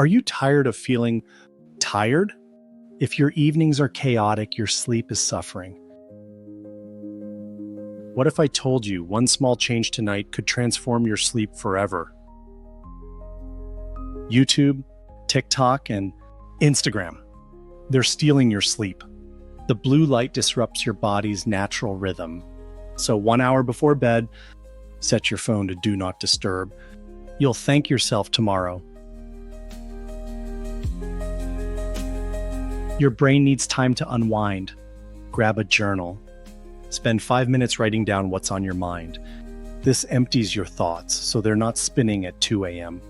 Are you tired of feeling tired? If your evenings are chaotic, your sleep is suffering. What if I told you one small change tonight could transform your sleep forever? YouTube, TikTok, and Instagram. They're stealing your sleep. The blue light disrupts your body's natural rhythm. So 1 hour before bed, set your phone to do not disturb. You'll thank yourself tomorrow. Your brain needs time to unwind. Grab a journal. Spend 5 minutes writing down what's on your mind. This empties your thoughts so they're not spinning at 2 a.m.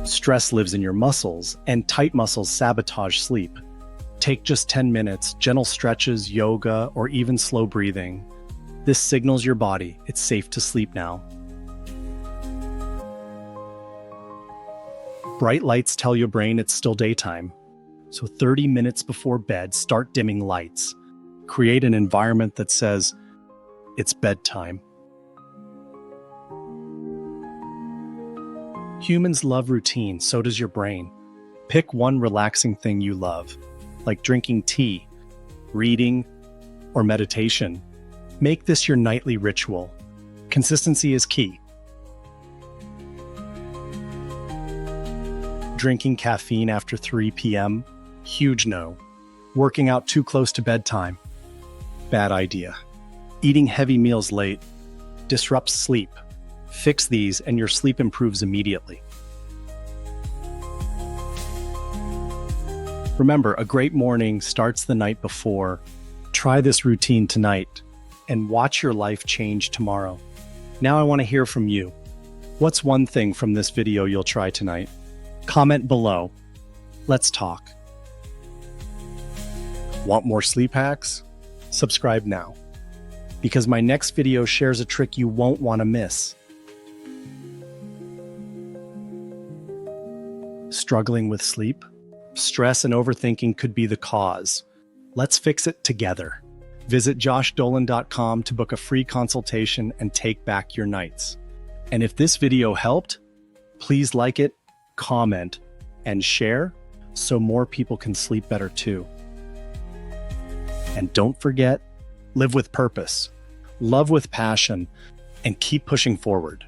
Stress lives in your muscles, and tight muscles sabotage sleep. Take just 10 minutes, gentle stretches, yoga, or even slow breathing. This signals your body it's safe to sleep now. Bright lights tell your brain it's still daytime. So 30 minutes before bed, start dimming lights. Create an environment that says, it's bedtime. Humans love routine, so does your brain. Pick one relaxing thing you love, like drinking tea, reading, or meditation. Make this your nightly ritual. Consistency is key. Drinking caffeine after 3 p.m., huge no. Working out too close to bedtime, bad idea. Eating heavy meals late disrupts sleep. Fix these and your sleep improves immediately. Remember, a great morning starts the night before. Try this routine tonight and watch your life change tomorrow. Now I want to hear from you. What's one thing from this video you'll try tonight? Comment below. Let's talk. Want more sleep hacks? Subscribe now, because my next video shares a trick you won't want to miss. Struggling with sleep? Stress and overthinking could be the cause. Let's fix it together. Visit joshdolan.com to book a free consultation and take back your nights. And if this video helped, please like it, comment, and share so more people can sleep better too. And don't forget, live with purpose, love with passion, and keep pushing forward.